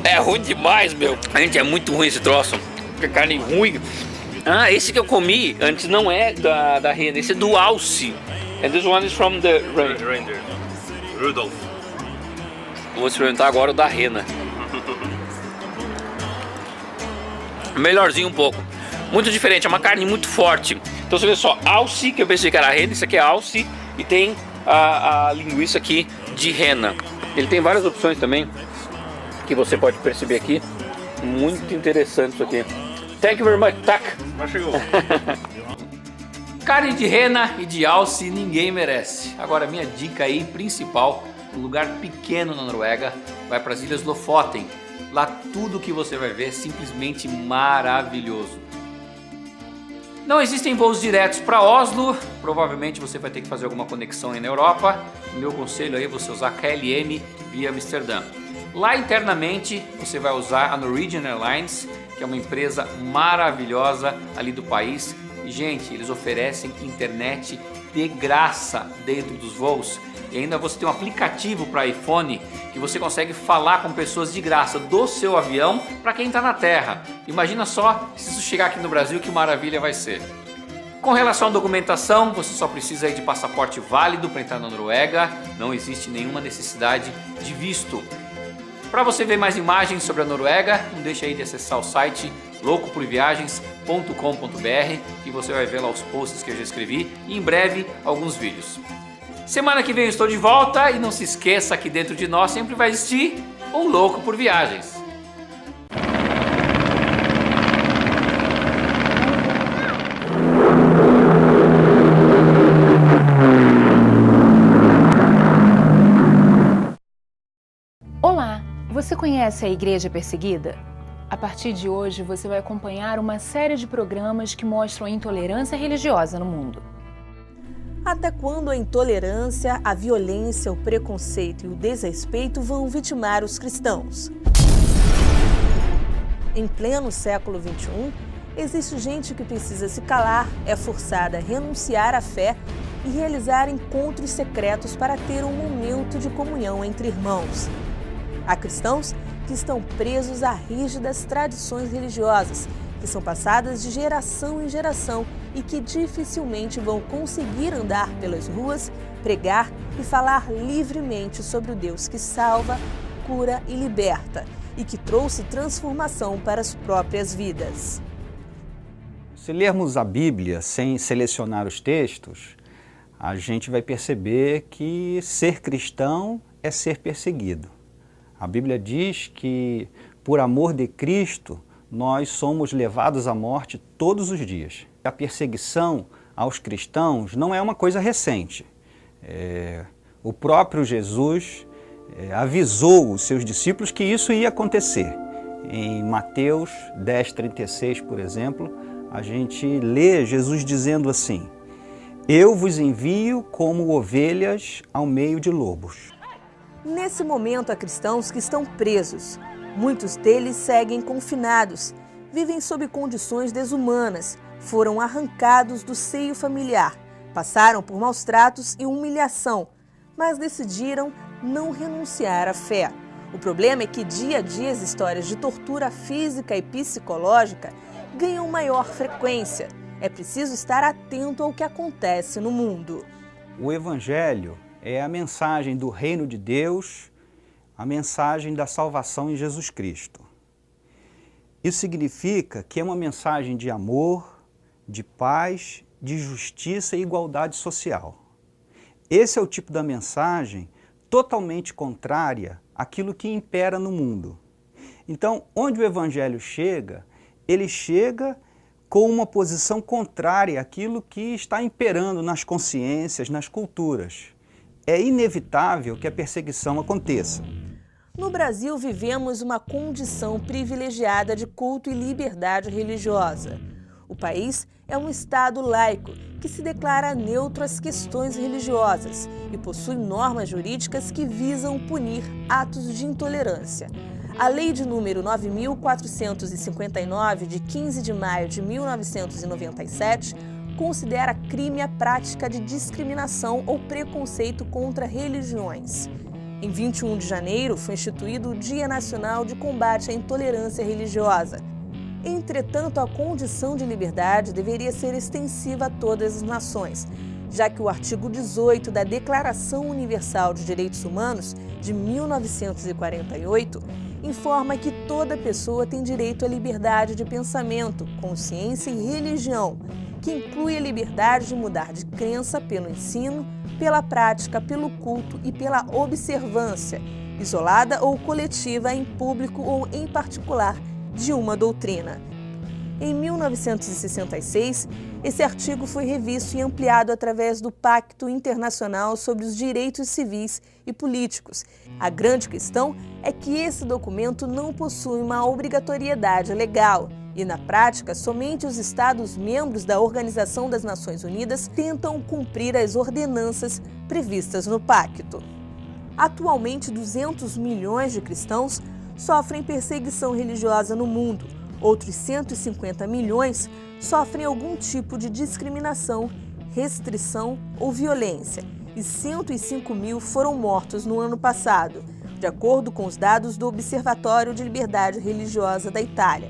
É ruim demais, meu. Gente, é muito ruim esse troço. Que carne ruim. Ah, esse que eu comi antes não é da rena, esse é do alce. And this one is from the Reindeer. Rudolph. Vou experimentar agora o da rena. Melhorzinho um pouco. Muito diferente, é uma carne muito forte. Então você vê só, alce, que eu pensei que era rena, isso aqui é alce. E tem a linguiça aqui de rena. Ele tem várias opções também, que você pode perceber aqui. Muito interessante isso aqui. Thank you very much, tak. Carne de rena e de alce ninguém merece. Agora minha dica aí principal, um lugar pequeno na Noruega, vai para as Ilhas Lofoten. Lá tudo que você vai ver é simplesmente maravilhoso. Não existem voos diretos para Oslo, provavelmente você vai ter que fazer alguma conexão aí na Europa. O meu conselho aí é você usar KLM via Amsterdã. Lá internamente você vai usar a Norwegian Airlines, que é uma empresa maravilhosa ali do país. E, gente, eles oferecem internet de graça dentro dos voos. E ainda você tem um aplicativo para iPhone que você consegue falar com pessoas de graça do seu avião para quem está na Terra. Imagina só se isso chegar aqui no Brasil, que maravilha vai ser. Com relação à documentação, você só precisa aí de passaporte válido para entrar na Noruega, não existe nenhuma necessidade de visto. Para você ver mais imagens sobre a Noruega, não deixe aí de acessar o site loucoporviagens.com.br que você vai ver lá os posts que eu já escrevi e em breve alguns vídeos. Semana que vem eu estou de volta e não se esqueça que dentro de nós sempre vai existir um louco por viagens. Olá, você conhece a Igreja Perseguida? A partir de hoje você vai acompanhar uma série de programas que mostram a intolerância religiosa no mundo. Até quando a intolerância, a violência, o preconceito e o desrespeito vão vitimar os cristãos? Em pleno século XXI, existe gente que precisa se calar, é forçada a renunciar à fé e realizar encontros secretos para ter um momento de comunhão entre irmãos. Há cristãos que estão presos a rígidas tradições religiosas, que são passadas de geração em geração e que dificilmente vão conseguir andar pelas ruas, pregar e falar livremente sobre o Deus que salva, cura e liberta e que trouxe transformação para as próprias vidas. Se lermos a Bíblia sem selecionar os textos, a gente vai perceber que ser cristão é ser perseguido. A Bíblia diz que, por amor de Cristo, nós somos levados à morte todos os dias. A perseguição aos cristãos não é uma coisa recente. O próprio Jesus avisou os seus discípulos que isso ia acontecer. Em Mateus 10:36, por exemplo, a gente lê Jesus dizendo assim: "Eu vos envio como ovelhas ao meio de lobos." Nesse momento há cristãos que estão presos. Muitos deles seguem confinados, vivem sob condições desumanas, foram arrancados do seio familiar, passaram por maus tratos e humilhação, mas decidiram não renunciar à fé. O problema é que dia a dia as histórias de tortura física e psicológica ganham maior frequência. É preciso estar atento ao que acontece no mundo. O Evangelho é a mensagem do reino de Deus, a mensagem da salvação em Jesus Cristo. Isso significa que é uma mensagem de amor, de paz, de justiça e igualdade social. Esse é o tipo da mensagem totalmente contrária àquilo que impera no mundo. Então, onde o Evangelho chega, ele chega com uma posição contrária àquilo que está imperando nas consciências, nas culturas. É inevitável que a perseguição aconteça. No Brasil, vivemos uma condição privilegiada de culto e liberdade religiosa. O país é um Estado laico que se declara neutro às questões religiosas e possui normas jurídicas que visam punir atos de intolerância. A Lei de número 9.459, de 15 de maio de 1997, considera crime a prática de discriminação ou preconceito contra religiões. Em 21 de janeiro, foi instituído o Dia Nacional de Combate à Intolerância Religiosa. Entretanto, a condição de liberdade deveria ser extensiva a todas as nações, já que o artigo 18 da Declaração Universal de Direitos Humanos, de 1948, informa que toda pessoa tem direito à liberdade de pensamento, consciência e religião, que inclui a liberdade de mudar de crença pelo ensino, pela prática, pelo culto e pela observância, isolada ou coletiva, em público ou em particular, de uma doutrina. Em 1966, esse artigo foi revisto e ampliado através do Pacto Internacional sobre os Direitos Civis e Políticos. A grande questão é que esse documento não possui uma obrigatoriedade legal e, na prática, somente os Estados-membros da Organização das Nações Unidas tentam cumprir as ordenanças previstas no pacto. Atualmente, 200 milhões de cristãos sofrem perseguição religiosa no mundo. Outros 150 milhões sofrem algum tipo de discriminação, restrição ou violência. e 105 mil foram mortos no ano passado, de acordo com os dados do Observatório de Liberdade Religiosa da Itália.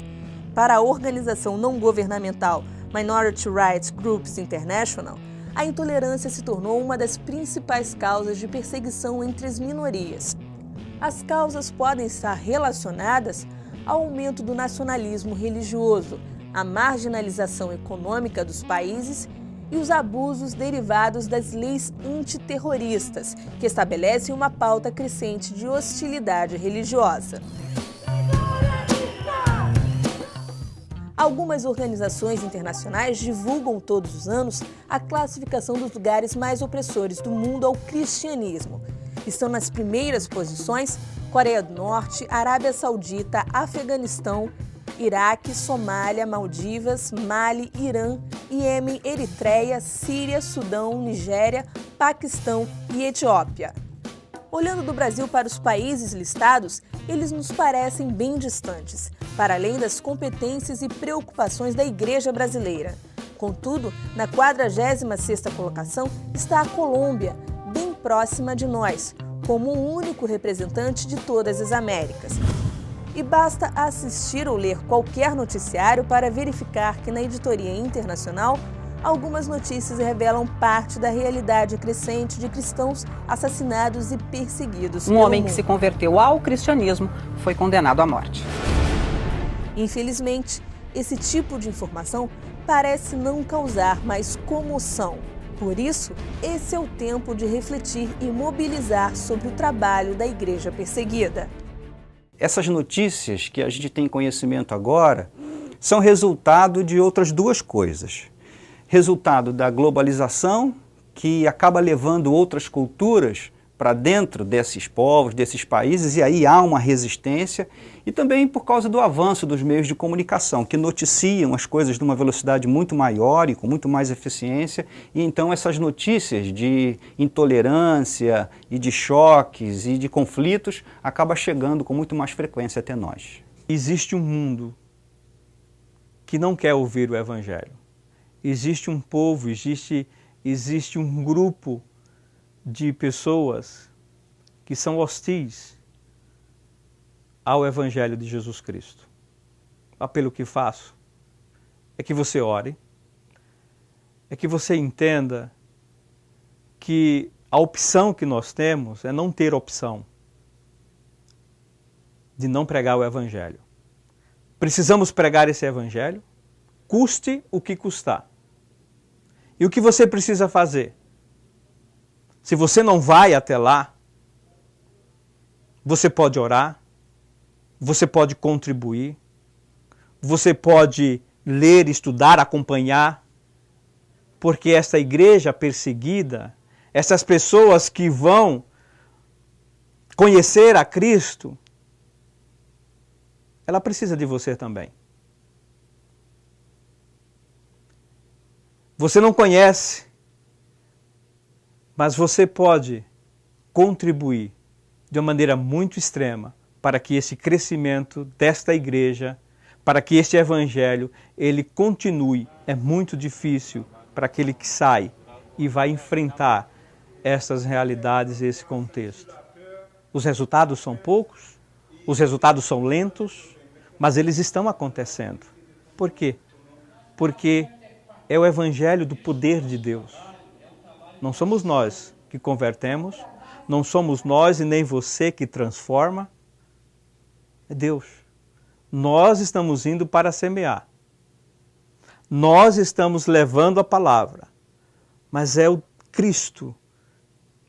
Para a organização não governamental Minority Rights Groups International, a intolerância se tornou uma das principais causas de perseguição entre as minorias. As causas podem estar relacionadas ao aumento do nacionalismo religioso, à marginalização econômica dos países e os abusos derivados das leis antiterroristas, que estabelecem uma pauta crescente de hostilidade religiosa. Algumas organizações internacionais divulgam todos os anos a classificação dos lugares mais opressores do mundo ao cristianismo. Estão nas primeiras posições Coreia do Norte, Arábia Saudita, Afeganistão, Iraque, Somália, Maldivas, Mali, Irã, Iêmen, Eritreia, Síria, Sudão, Nigéria, Paquistão e Etiópia. Olhando do Brasil para os países listados, eles nos parecem bem distantes, para além das competências e preocupações da Igreja brasileira. Contudo, na 46ª colocação está a Colômbia, bem próxima de nós, como o único representante de todas as Américas. E basta assistir ou ler qualquer noticiário para verificar que na editoria internacional, algumas notícias revelam parte da realidade crescente de cristãos assassinados e perseguidos. Um homem que se converteu ao cristianismo foi condenado à morte. Infelizmente, esse tipo de informação parece não causar mais comoção. Por isso, esse é o tempo de refletir e mobilizar sobre o trabalho da igreja perseguida. Essas notícias que a gente tem conhecimento agora são resultado de outras duas coisas. Resultado da globalização, que acaba levando outras culturas para dentro desses povos, desses países, e aí há uma resistência, e também por causa do avanço dos meios de comunicação, que noticiam as coisas de uma velocidade muito maior e com muito mais eficiência, e então essas notícias de intolerância e de choques e de conflitos acabam chegando com muito mais frequência até nós. Existe um mundo que não quer ouvir o Evangelho. Existe um povo, existe um grupo de pessoas que são hostis ao Evangelho de Jesus Cristo. O apelo que faço é que você ore, é que você entenda que a opção que nós temos é não ter opção de não pregar o Evangelho. Precisamos pregar esse Evangelho, custe o que custar. E o que você precisa fazer? Se você não vai até lá, você pode orar, você pode contribuir, você pode ler, estudar, acompanhar, porque essa igreja perseguida, essas pessoas que vão conhecer a Cristo, ela precisa de você também. Você não conhece, mas você pode contribuir de uma maneira muito extrema para que esse crescimento desta igreja, para que este evangelho, ele continue. É muito difícil para aquele que sai e vai enfrentar essas realidades e esse contexto. Os resultados são poucos, os resultados são lentos, mas eles estão acontecendo. Por quê? Porque é o evangelho do poder de Deus. Não somos nós que convertemos, não somos nós e nem você que transforma, é Deus. Nós estamos indo para semear. Nós estamos levando a palavra, mas é o Cristo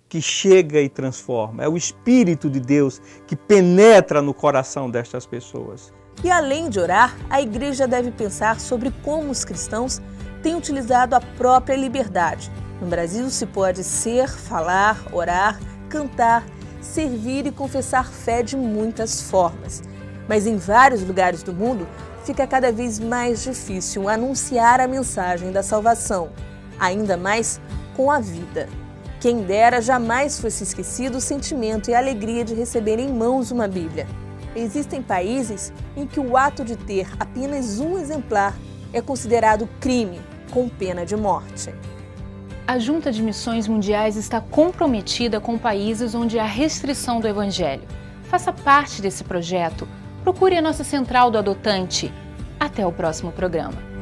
que chega e transforma, é o Espírito de Deus que penetra no coração destas pessoas. E além de orar, a igreja deve pensar sobre como os cristãos têm utilizado a própria liberdade. No Brasil se pode ser, falar, orar, cantar, servir e confessar fé de muitas formas. Mas em vários lugares do mundo fica cada vez mais difícil anunciar a mensagem da salvação, ainda mais com a vida. Quem dera jamais fosse esquecido o sentimento e a alegria de receber em mãos uma Bíblia. Existem países em que o ato de ter apenas um exemplar é considerado crime, com pena de morte. a Junta de Missões Mundiais está comprometida com países onde há restrição do Evangelho. Faça parte desse projeto. Procure a nossa central do adotante. Até o próximo programa.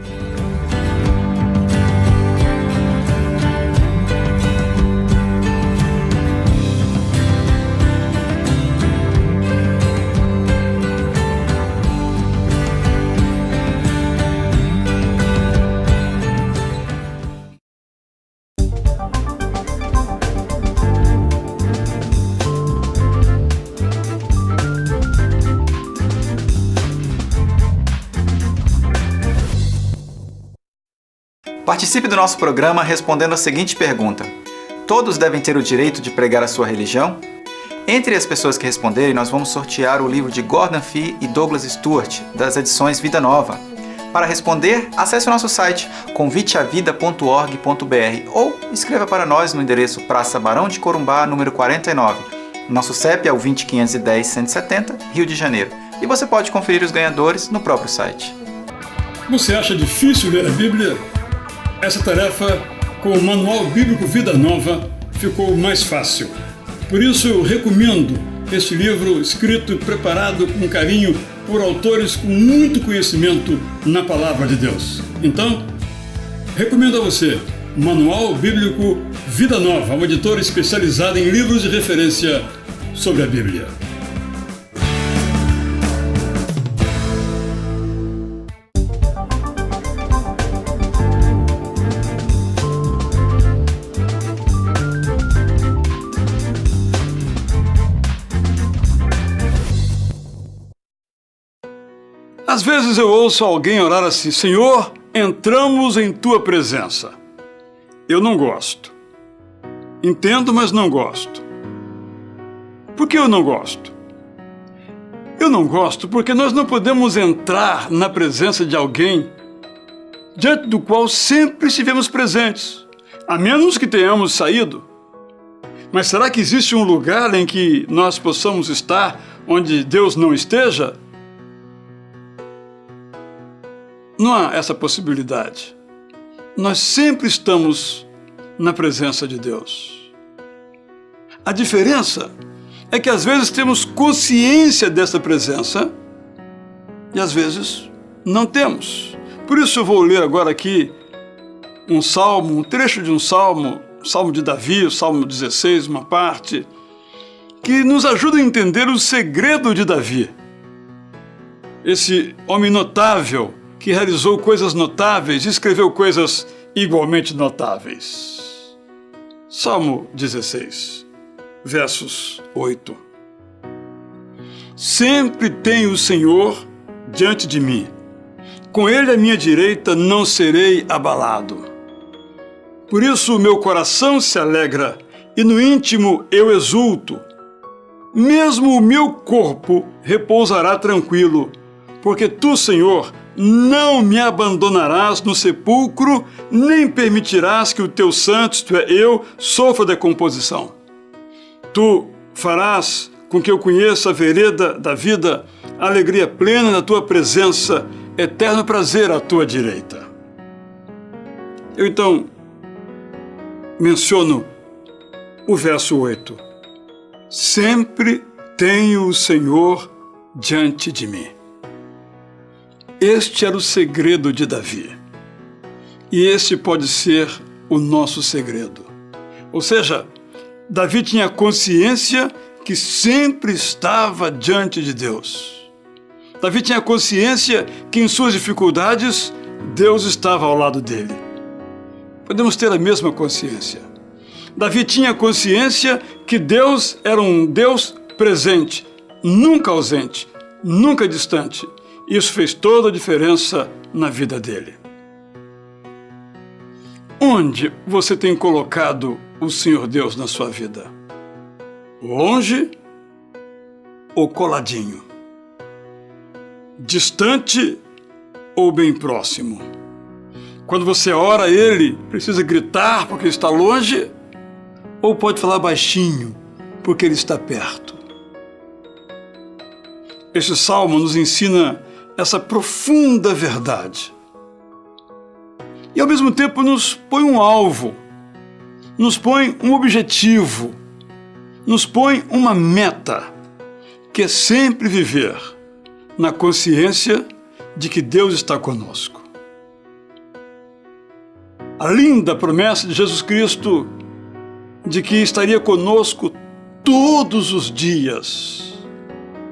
Participe do nosso programa respondendo a seguinte pergunta: todos devem ter o direito de pregar a sua religião? Entre as pessoas que responderem, nós vamos sortear o livro de Gordon Fee e Douglas Stuart, das edições Vida Nova. Para responder, acesse o nosso site conviteavida.org.br ou escreva para nós no endereço Praça Barão de Corumbá, número 49. Nosso CEP é o 20510-170, Rio de Janeiro. E você pode conferir os ganhadores no próprio site. Você acha difícil ler a Bíblia? Essa tarefa, com o Manual Bíblico Vida Nova, ficou mais fácil. Por isso eu recomendo este livro escrito e preparado com carinho por autores com muito conhecimento na Palavra de Deus. Então, recomendo a você Manual Bíblico Vida Nova, uma editora especializada em livros de referência sobre a Bíblia. Às vezes eu ouço alguém orar assim: Senhor, entramos em Tua presença. Eu não gosto. Entendo, mas não gosto. Por que eu não gosto? Eu não gosto porque nós não podemos entrar na presença de alguém diante do qual sempre estivemos presentes, a menos que tenhamos saído. Mas será que existe um lugar em que nós possamos estar onde Deus não esteja? Não há essa possibilidade. Nós sempre estamos na presença de Deus. A diferença é que às vezes temos consciência dessa presença e às vezes não temos. Por isso eu vou ler agora aqui um salmo, um trecho de um salmo, o Salmo de Davi, o Salmo 16, uma parte, que nos ajuda a entender o segredo de Davi. Esse homem notável, que realizou coisas notáveis e escreveu coisas igualmente notáveis. Salmo 16, versos 8. Sempre tenho o Senhor diante de mim. Com Ele à minha direita não serei abalado. Por isso o meu coração se alegra e no íntimo eu exulto. Mesmo o meu corpo repousará tranquilo, porque Tu, Senhor, não me abandonarás no sepulcro, nem permitirás que o Teu santo, isto é, eu, sofra decomposição. Tu farás com que eu conheça a vereda da vida, a alegria plena da Tua presença, eterno prazer à Tua direita. Eu então menciono o verso 8. Sempre tenho o Senhor diante de mim. Este era o segredo de Davi. E este pode ser o nosso segredo. Ou seja, Davi tinha consciência que sempre estava diante de Deus. Davi tinha consciência que em suas dificuldades, Deus estava ao lado dele. Podemos ter a mesma consciência. Davi tinha consciência que Deus era um Deus presente, nunca ausente, nunca distante. Isso fez toda a diferença na vida dele. Onde você tem colocado o Senhor Deus na sua vida? Longe ou coladinho? Distante ou bem próximo? Quando você ora a Ele, precisa gritar porque está longe? Ou pode falar baixinho porque Ele está perto? Este salmo nos ensina essa profunda verdade. E ao mesmo tempo nos põe um alvo. nos põe um objetivo, nos põe uma meta, que é sempre viver na consciência de que Deus está conosco. A linda promessa de Jesus Cristo de que estaria conosco todos os dias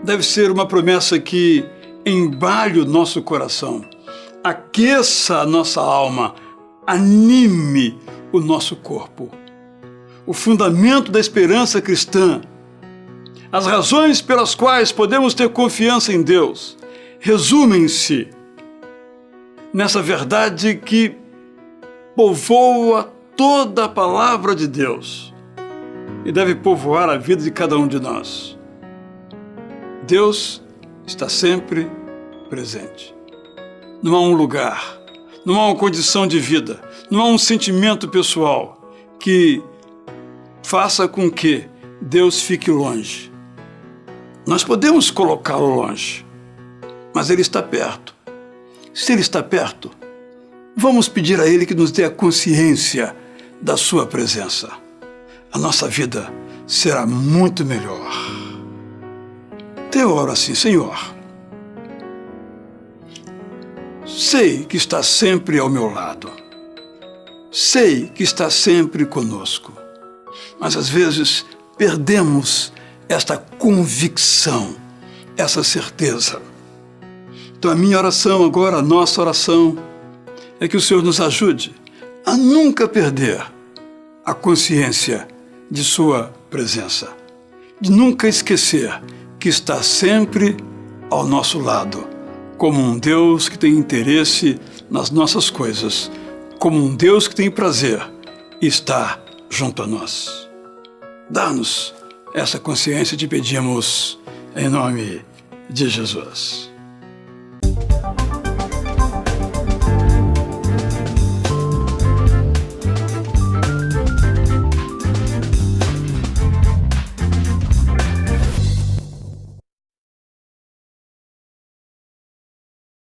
deve ser uma promessa que embale o nosso coração, aqueça a nossa alma, anime o nosso corpo. O fundamento da esperança cristã, as razões pelas quais podemos ter confiança em Deus, resumem-se nessa verdade que povoa toda a palavra de Deus e deve povoar a vida de cada um de nós. Deus está sempre presente. Não há um lugar, não há uma condição de vida, não há um sentimento pessoal que faça com que Deus fique longe. Nós podemos colocá-lo longe, mas Ele está perto. Se Ele está perto, vamos pedir a Ele que nos dê a consciência da sua presença. A nossa vida será muito melhor. Eu oro assim: Senhor, sei que está sempre ao meu lado, sei que está sempre conosco, mas às vezes perdemos esta convicção, essa certeza. Então a minha oração agora, a nossa oração, é que o Senhor nos ajude a nunca perder a consciência de sua presença, de nunca esquecer que está sempre ao nosso lado, como um Deus que tem interesse nas nossas coisas, como um Deus que tem prazer em estar junto a nós. Dá-nos essa consciência, te pedimos em nome de Jesus.